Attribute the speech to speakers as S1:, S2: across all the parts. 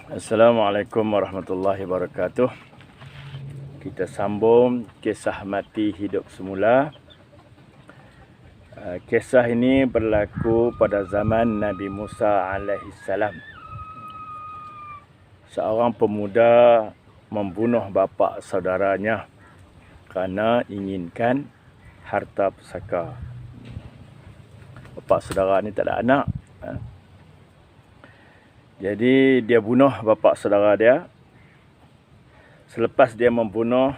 S1: Assalamualaikum warahmatullahi wabarakatuh. Kita sambung kisah mati hidup semula. Kisah ini berlaku pada zaman Nabi Musa alaihissalam. Seorang pemuda membunuh bapa saudaranya kerana inginkan harta pusaka. Bapa saudara ni tak ada anak. Jadi dia bunuh bapa saudara dia. Selepas dia membunuh,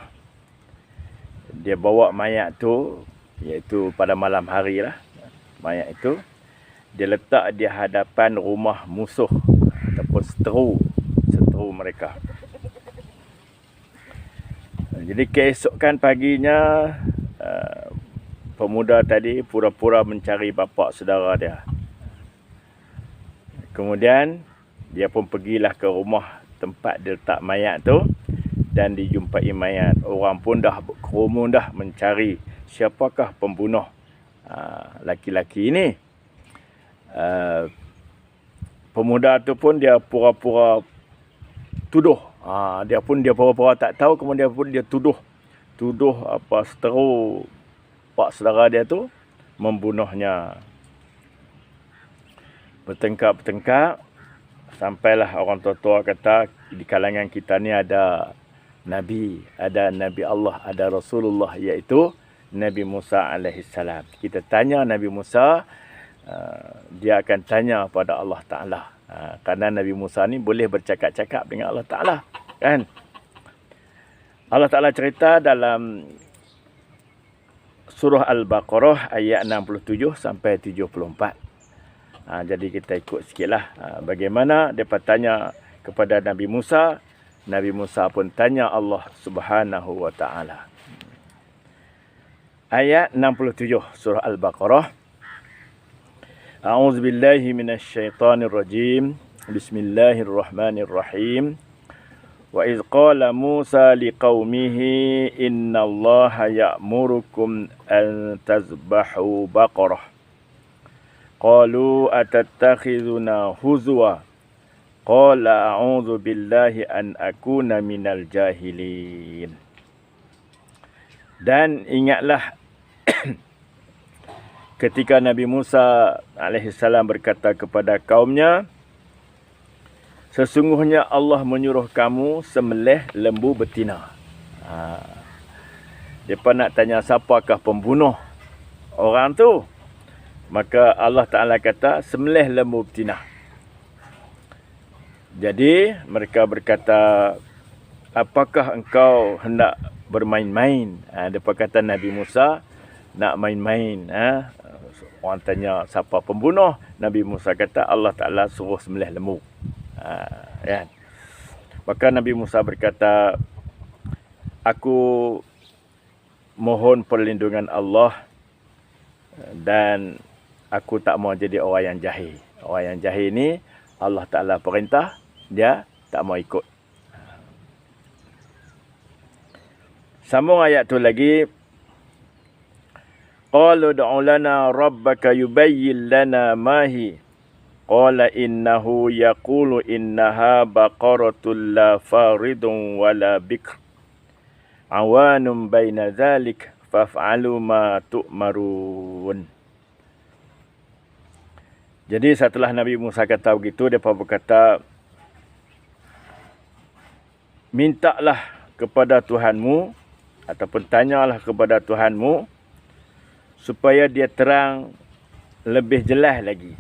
S1: dia bawa mayat tu, iaitu pada malam hari lah. Mayat itu dia letak di hadapan rumah musuh ataupun seteru mereka. Jadi keesokan paginya, pemuda tadi pura-pura mencari bapa saudara dia. Kemudian dia pun pergilah ke rumah tempat dia letak mayat tu dan dijumpai mayat. Orang pun dah berkerumun dah mencari siapakah pembunuh laki-laki ini. Pemuda tu pun dia pura-pura tuduh. Dia pura-pura tak tahu, kemudian pun dia tuduh seteru pak saudara dia tu membunuhnya. Bertengkar sampailah orang tua-tua kata di kalangan kita ni ada Nabi Allah, ada Rasulullah, iaitu Nabi Musa alaihissalam. Kita tanya Nabi Musa, dia akan tanya pada Allah Ta'ala. Kerana Nabi Musa ni boleh bercakap-cakap dengan Allah Ta'ala, kan? Allah Ta'ala cerita dalam surah Al-Baqarah ayat 67 sampai 74. Jadi kita ikut sikitlah bagaimana dia tanya kepada Nabi Musa. Nabi Musa pun tanya Allah Subhanahu wa Ta'ala. Ayat 67 surah Al-Baqarah. A'udzubillahi minasyaitonirrajim. Bismillahirrahmanirrahim. Wa iz qala Musa liqaumihi innallaha ya'murukum an tazbahu baqarah. Qalu atattakhizuna huzwa. Qala a'udzu billahi an akuna minal jahilin. Dan ingatlah ketika Nabi Musa alaihissalam berkata kepada kaumnya, sesungguhnya Allah menyuruh kamu sembelih lembu betina. Mereka nak tanya siapakah pembunuh orang tu. Maka Allah Ta'ala kata, sembelih lembu betina. Jadi mereka berkata, apakah engkau hendak bermain-main? Mereka kata Nabi Musa nak main-main. Orang tanya siapa pembunuh? Nabi Musa kata Allah Ta'ala suruh sembelih lembu. Ya. Maka Nabi Musa berkata, aku mohon perlindungan Allah dan aku tak mau jadi orang yang jahil. Orang yang jahil ni Allah Ta'ala perintah, dia tak mau ikut. Sambung ayat tu lagi. Qalu ud'u lana rabbaka yubayyin lana ma hi. Qala innahu yaqulu innaha baqaratul la faridun wala bikr. Awanum baina dhalik faf'alu ma tu'marun. Jadi setelah Nabi Musa kata begitu, mereka berkata, mintalah kepada Tuhanmu ataupun tanyalah kepada Tuhanmu supaya dia terang lebih jelas lagi.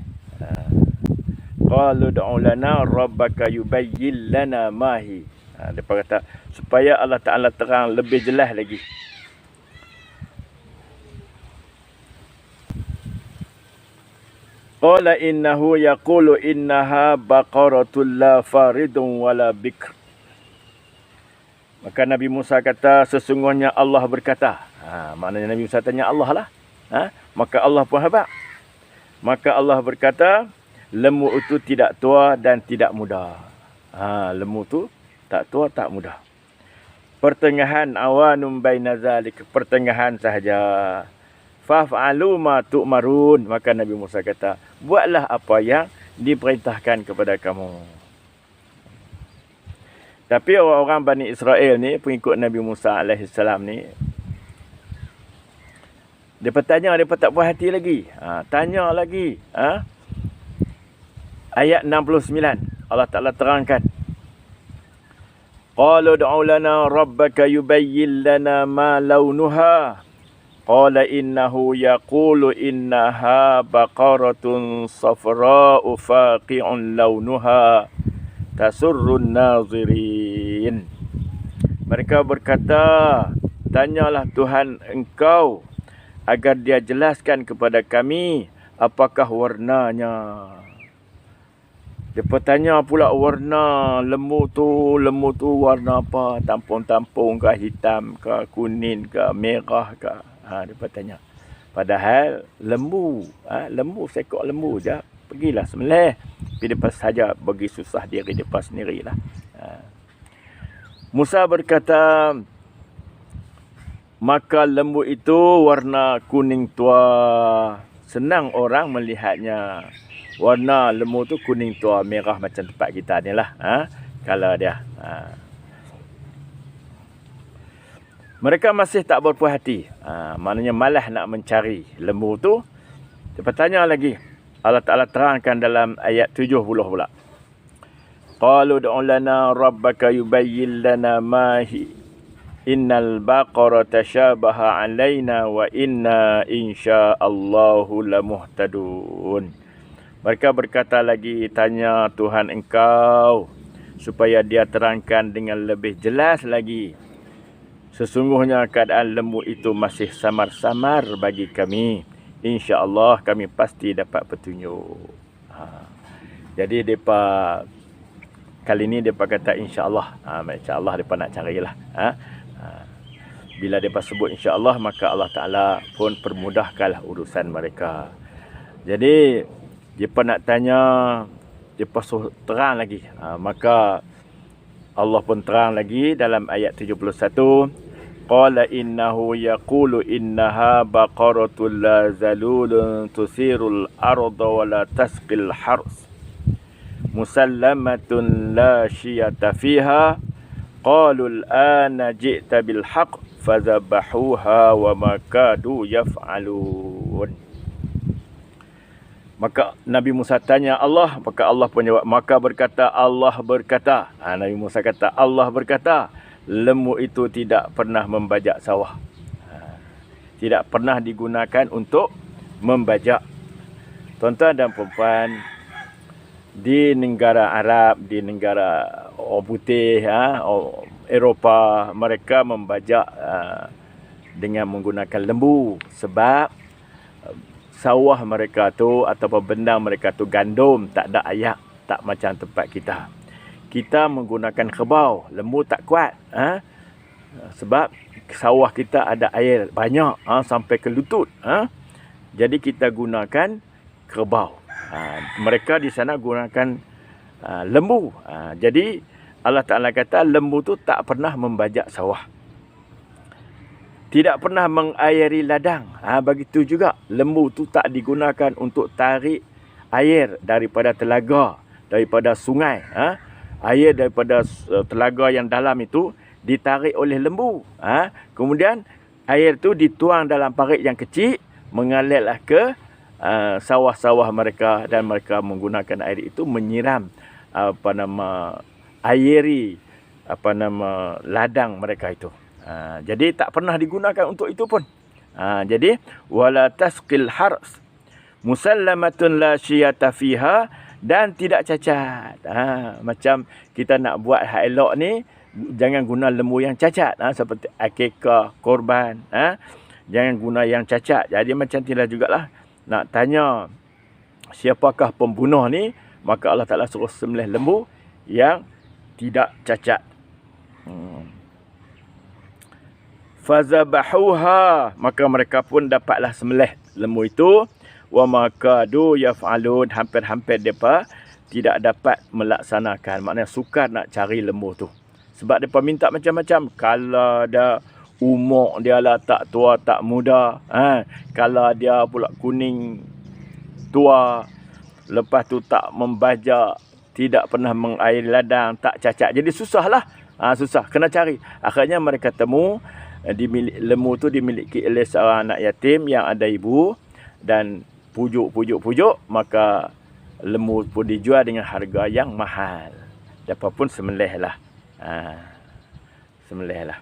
S1: Qalu ud'u lana rabbaka yubayyin lana ma hi. Mereka kata supaya Allah Ta'ala terang lebih jelas lagi. Qala innahu yaqulu innaha baqaratul la faridun wala bikr. Maka Nabi Musa kata sesungguhnya Allah berkata. Maknanya Nabi Musa tanya Allah lah. Maka Allah pun habaq. Maka Allah berkata, lembu itu tidak tua dan tidak muda. Lembu tu tak tua tak muda. Pertengahan awanum baina zalik, pertengahan sahaja. Faf'alu ma tu'marun. Maka Nabi Musa kata, buatlah apa yang diperintahkan kepada kamu. Tapi orang-orang Bani Israel ni, pengikut Nabi Musa AS ni, dia bertanya, dia tak puas hati lagi. Tanya lagi. Ayat 69. Allah Ta'ala terangkan. Qalu du'u lana rabbaka yubayyin lana ma launuha. Qala innahu yaqulu innaha baqaratun safra'u faqi'un launuha. Tasurrun nazirin. Mereka berkata, tanyalah Tuhan engkau agar dia jelaskan kepada kami apakah warnanya. Dia bertanya pula warna lembu tu warna apa? Tampung-tampung ke, hitam ke, kuning ke, merah ke? Dia bertanya. Padahal lembu, seekor lembu je. Pergilah sembelih. Tapi dia saja bagi susah diri dia sendirilah. Musa berkata, maka lembu itu warna kuning tua. Senang orang melihatnya. Warna lembu tu kuning tua, merah macam tempat kita ni lah. Kalau dia. Mereka masih tak berpuas hati. Maknanya malas nak mencari lembu tu. Dia bertanya lagi. Allah Ta'ala terangkan dalam ayat 70 pula. Qalu du'u lana rabbaka yubayyin lana ma hi. Innal baqara tashabaha alaina wa inna insya'allahu lamuhtadun. Mereka berkata lagi, tanya Tuhan engkau supaya dia terangkan dengan lebih jelas lagi. Sesungguhnya keadaan lembu itu masih samar-samar bagi kami. InsyaAllah kami pasti dapat petunjuk. Jadi mereka kali ni mereka kata insyaAllah. InsyaAllah mereka nak carilah. Bila mereka sebut insyaAllah, maka Allah Ta'ala pun permudahkanlah urusan mereka. Jadi mereka nak tanya, mereka suruh terang lagi. Maka Allah pun terang lagi dalam ayat 71. Qala innahu yaqulu innaha baqaratul la zalulun tusirul arda wa la tasqil hars. Musallamatun la syiyata fiha. Qalu al-ana ji'ta bil haqq fadhabahuha wa ma kadu yaf'alun. Maka Nabi Musa tanya Allah, maka Allah pun jawab. Maka berkata Allah berkata. Nabi Musa kata Allah berkata, lembu itu tidak pernah membajak sawah. Tidak pernah digunakan untuk membajak. Tuan-tuan dan puan-puan, di negara Arab, di negara orang putih, Eropah, mereka membajak dengan menggunakan lembu. Sebab sawah mereka tu ataupun benda mereka tu gandum, tak ada ayak, tak macam tempat kita. Kita menggunakan kerbau, lembu tak kuat. Sebab sawah kita ada air banyak, sampai ke lutut. Jadi kita gunakan kerbau. Mereka di sana gunakan lembu. Jadi Allah Ta'ala kata lembu tu tak pernah membajak sawah. Tidak pernah mengairi ladang. Begitu juga lembu tu tak digunakan untuk tarik air daripada telaga, daripada sungai. Air daripada telaga yang dalam itu ditarik oleh lembu. Kemudian air tu dituang dalam parit yang kecil, mengalirlah ke sawah-sawah mereka, dan mereka menggunakan air itu menyiram airi ladang mereka itu. Jadi tak pernah digunakan untuk itu pun. Jadi wala tasqil hars musallamatun la syiyata fiha, dan tidak cacat. Macam kita nak buat hak elok ni, jangan guna lembu yang cacat. Seperti akikah, korban. Jangan guna yang cacat. Jadi macam itulah jugalah. Nak tanya siapakah pembunuh ni, maka Allah Ta'ala suruh sembelih lembu yang tidak cacat. Fazabahuha, maka mereka pun dapatlah sembelih lembu itu. Wa makadu yaf'alun, hampir-hampir mereka tidak dapat melaksanakan. Maknanya sukar nak cari lembu tu. Sebab mereka minta macam-macam. Kalau ada umur dia lah tak tua tak muda. Kalau dia pula kuning tua, lepas tu tak membajak, tidak pernah mengairi ladang, tak cacat. Jadi susahlah. Susah, kena cari. Akhirnya mereka temu lembu tu dimiliki oleh seorang anak yatim yang ada ibu, dan pujuk, maka lembu pun dijual dengan harga yang mahal. Dapat pun sembelih lah. Sembelih lah.